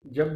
جب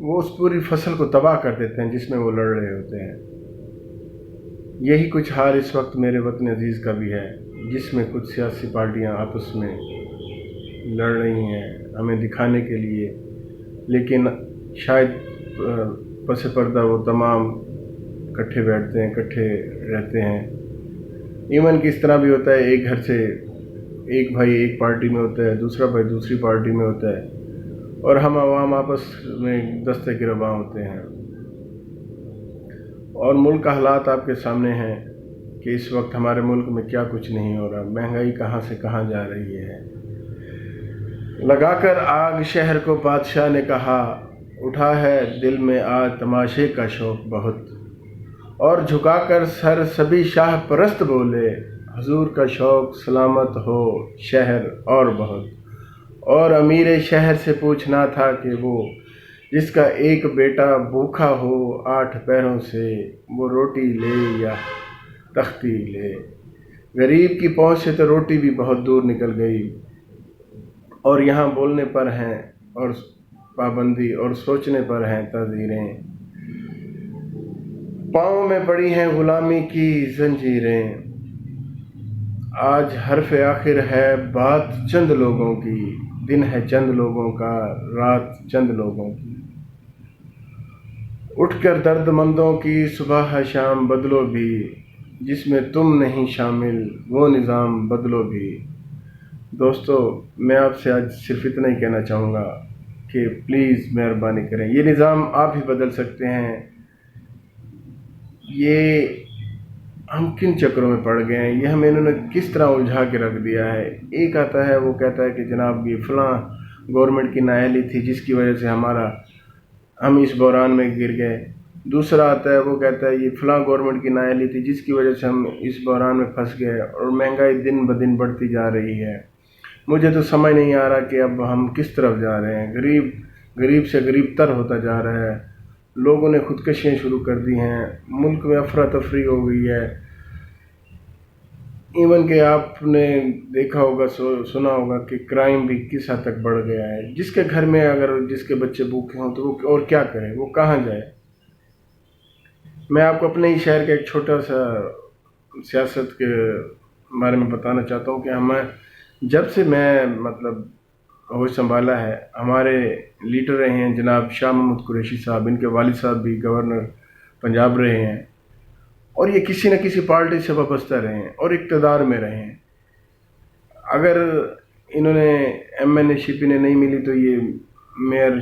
وہ اس پوری فصل کو تباہ کر دیتے ہیں جس میں وہ لڑ رہے ہوتے ہیں۔ یہی کچھ حال اس وقت میرے وطن عزیز کا بھی ہے، جس میں کچھ سیاسی پارٹیاں آپس میں لڑ رہی ہیں ہمیں دکھانے کے لیے، لیکن شاید پس پردہ وہ تمام کٹھے بیٹھتے ہیں، کٹھے رہتے ہیں۔ ایون کہ اس طرح بھی ہوتا ہے، ایک گھر سے ایک بھائی ایک پارٹی میں ہوتا ہے، دوسرا بھائی دوسری پارٹی میں ہوتا ہے، اور ہم عوام آپس میں دستے گرباں ہوتے ہیں۔ اور ملک کا حالات آپ کے سامنے ہیں کہ اس وقت ہمارے ملک میں کیا کچھ نہیں ہو رہا، مہنگائی کہاں سے کہاں جا رہی ہے۔ لگا کر آگ شہر کو بادشاہ نے کہا، اٹھا ہے دل میں آج تماشے کا شوق بہت، اور جھکا کر سر سبھی شاہ پرست بولے، حضور کا شوق سلامت ہو شہر اور بہت۔ اور امیر شہر سے پوچھنا تھا کہ وہ جس کا ایک بیٹا بھوکا ہو 8 پہروں سے، وہ روٹی لے یا تختی لے۔ غریب کی پہنچ سے تو روٹی بھی بہت دور نکل گئی، اور یہاں بولنے پر ہیں اور پابندی، اور سوچنے پر ہیں تعزیریں۔ پاؤں میں پڑی ہیں غلامی کی زنجیریں، آج حرف آخر ہے بات چند لوگوں کی، دن ہے چند لوگوں کا، رات چند لوگوں کی۔ اٹھ کر درد مندوں کی صبح ہے شام بدلو بھی، جس میں تم نہیں شامل وہ نظام بدلو بھی۔ دوستو، میں آپ سے آج صرف اتنا ہی کہنا چاہوں گا کہ پلیز مہربانی کریں، یہ نظام آپ ہی بدل سکتے ہیں۔ یہ ہم کن چکروں میں پڑ گئے ہیں، یہ ہمیں انہوں نے کس طرح الجھا کے رکھ دیا ہے۔ ایک آتا ہے وہ کہتا ہے کہ جناب یہ فلاں گورنمنٹ کی نااہلی تھی جس کی وجہ سے ہم اس بحران میں گر گئے۔ دوسرا آتا ہے وہ کہتا ہے یہ فلاں گورنمنٹ کی نااہلی تھی جس کی وجہ سے ہم اس بحران میں پھنس گئے، اور مہنگائی دن بدن بڑھتی جا رہی ہے۔ مجھے تو سمجھ نہیں آ رہا کہ اب ہم کس طرف جا رہے ہیں۔ غریب سے غریب تر ہوتا جا رہا ہے، لوگوں نے خودکشیاں شروع کر دی ہیں، ملک میں افراتفری ہو گئی ہے۔ ایون کہ آپ نے دیکھا ہوگا، سنا ہوگا کہ کرائم بھی کس حد تک بڑھ گیا ہے۔ جس کے گھر میں اگر جس کے بچے بھوکے ہوں تو وہ اور کیا کرے، وہ کہاں جائے۔ میں آپ کو اپنے ہی شہر کا ایک چھوٹا سا سیاست کے بارے میں بتانا چاہتا ہوں کہ جب سے میں ہوش سنبھالا ہے، ہمارے لیڈر رہے ہیں جناب شاہ محمود قریشی صاحب، ان کے والد صاحب بھی گورنر پنجاب رہے ہیں، اور یہ کسی نہ کسی پارٹی سے وابستہ رہے ہیں اور اقتدار میں رہے ہیں۔ اگر انہوں نے ایم این اے شپ انہیں نہیں ملی تو یہ میئر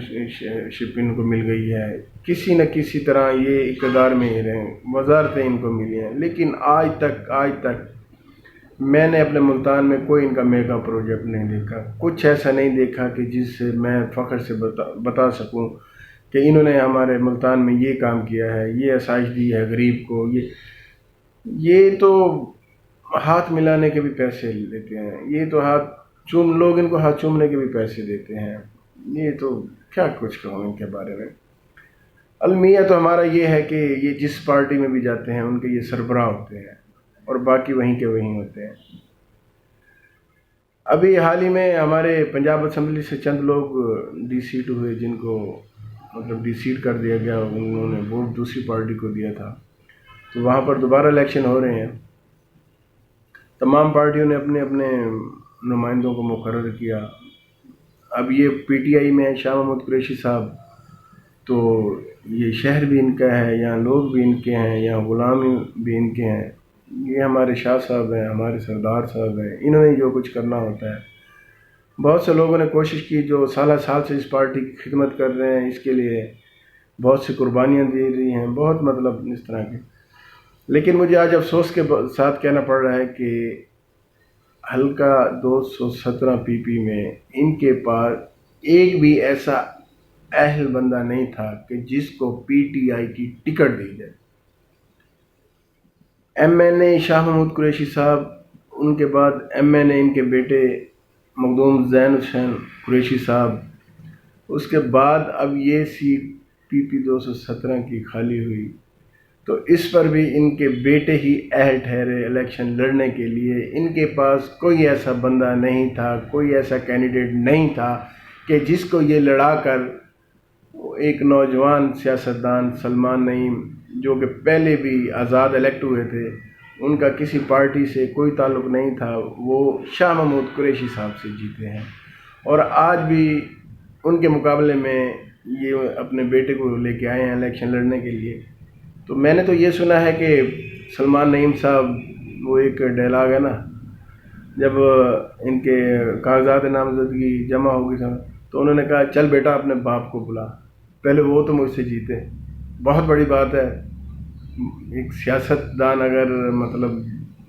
شپ ان کو مل گئی ہے، کسی نہ کسی طرح یہ اقتدار میں ہی رہے ہیں، وزارتیں ان کو ملی ہیں، لیکن آج تک میں نے اپنے ملتان میں کوئی ان کا میگا پروجیکٹ نہیں دیکھا، کچھ ایسا نہیں دیکھا کہ جس سے میں فخر سے بتا سکوں کہ انہوں نے ہمارے ملتان میں یہ کام کیا ہے، یہ آسائش دی ہے غریب کو۔ یہ تو ہاتھ ملانے کے بھی پیسے لیتے ہیں، یہ تو لوگ ان کو ہاتھ چومنے کے بھی پیسے دیتے ہیں۔ یہ تو کیا کچھ کہوں ان کے بارے میں۔ المیہ تو ہمارا یہ ہے کہ یہ جس پارٹی میں بھی جاتے ہیں ان کے یہ سربراہ ہوتے ہیں، اور باقی وہیں کے وہیں ہوتے ہیں۔ ابھی حال ہی میں ہمارے پنجاب اسمبلی سے چند لوگ ڈی سیٹ ہوئے، جن کو ڈی سیٹ کر دیا گیا، انہوں نے ووٹ دوسری پارٹی کو دیا تھا، تو وہاں پر دوبارہ الیکشن ہو رہے ہیں۔ تمام پارٹیوں نے اپنے اپنے نمائندوں کو مقرر کیا۔ اب یہ پی ٹی آئی میں شاہ محمود قریشی صاحب، تو یہ شہر بھی ان کا ہے، یہاں لوگ بھی ان کے ہیں، یہاں غلام بھی ان کے ہیں۔ یہ ہمارے شاہ صاحب ہیں، ہمارے سردار صاحب ہیں، انہوں نے جو کچھ کرنا ہوتا ہے۔ بہت سے لوگوں نے کوشش کی جو سال سے اس پارٹی کی خدمت کر رہے ہیں، اس کے لیے بہت سی قربانیاں دی رہی ہیں، بہت اس طرح کے، لیکن مجھے آج افسوس کے ساتھ کہنا پڑ رہا ہے کہ حلقہ 217 پی پی میں ان کے پاس ایک بھی ایسا اہل بندہ نہیں تھا کہ جس کو پی ٹی آئی کی ٹکٹ دی جائے۔ ایم این اے شاہ محمود قریشی صاحب، ان کے بعد ایم این اے ان کے بیٹے مخدوم زین حسین قریشی صاحب، اس کے بعد اب یہ سیٹ پی پی 217 کی خالی ہوئی، تو اس پر بھی ان کے بیٹے ہی اہل ٹھہرے الیکشن لڑنے کے لیے. ان کے پاس کوئی ایسا بندہ نہیں تھا, کوئی ایسا کینڈیڈیٹ نہیں تھا کہ جس کو یہ لڑا کر ایک نوجوان سیاستدان سلمان نعیم, جو کہ پہلے بھی آزاد الیکٹ ہوئے تھے, ان کا کسی پارٹی سے کوئی تعلق نہیں تھا, وہ شاہ محمود قریشی صاحب سے جیتے ہیں, اور آج بھی ان کے مقابلے میں یہ اپنے بیٹے کو لے کے آئے ہیں الیکشن لڑنے کے لیے. تو میں نے تو یہ سنا ہے کہ سلمان نعیم صاحب, وہ ایک ڈائلاگ ہے نا, جب ان کے کاغذات نامزدگی جمع ہوگی تو انہوں نے کہا چل بیٹا اپنے باپ کو بلا, پہلے وہ تو مجھ سے جیتے. بہت بڑی بات ہے, ایک سیاستدان اگر مطلب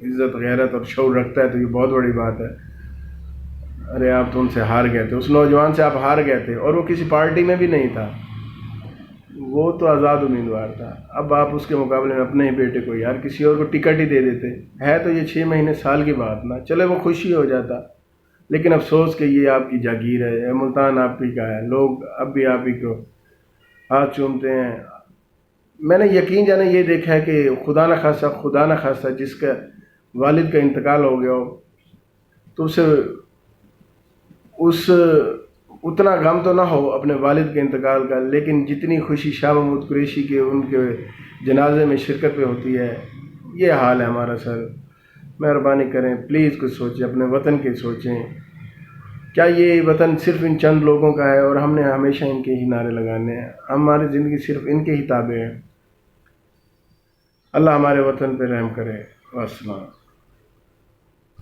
عزت غیرت اور شعور رکھتا ہے تو یہ بہت بڑی بات ہے. ارے آپ تو ان سے ہار گئے تھے, اس نوجوان سے آپ ہار گئے تھے, اور وہ کسی پارٹی میں بھی نہیں تھا, وہ تو آزاد امیدوار تھا. اب آپ اس کے مقابلے میں اپنے ہی بیٹے کو یار کسی اور کو ٹکٹ ہی دے دیتے. ہے تو یہ 6 مہینے سال کی بات نا, چلے وہ خوشی ہو جاتا, لیکن افسوس کہ یہ آپ کی جاگیر ہے, یہ ملتان آپ ہی کا ہے, لوگ اب بھی آپ ہی کو ہاتھ چومتے ہیں. میں نے یقین جانے یہ دیکھا ہے کہ خدا نہ خواستہ جس کا والد کا انتقال ہو گیا ہو تو اس اتنا غم تو نہ ہو اپنے والد کے انتقال کا, لیکن جتنی خوشی شاہ محمود قریشی کے ان کے جنازے میں شرکت پہ ہوتی ہے, یہ حال ہے ہمارا. سر مہربانی کریں, پلیز کچھ سوچیں, اپنے وطن کے سوچیں. کیا یہ وطن صرف ان چند لوگوں کا ہے اور ہم نے ہمیشہ ان کے ہی نعرے لگانے ہیں؟ ہماری زندگی صرف ان کے ہی تابع ہے. اللہ ہمارے وطن پہ رحم کرے. والسلام.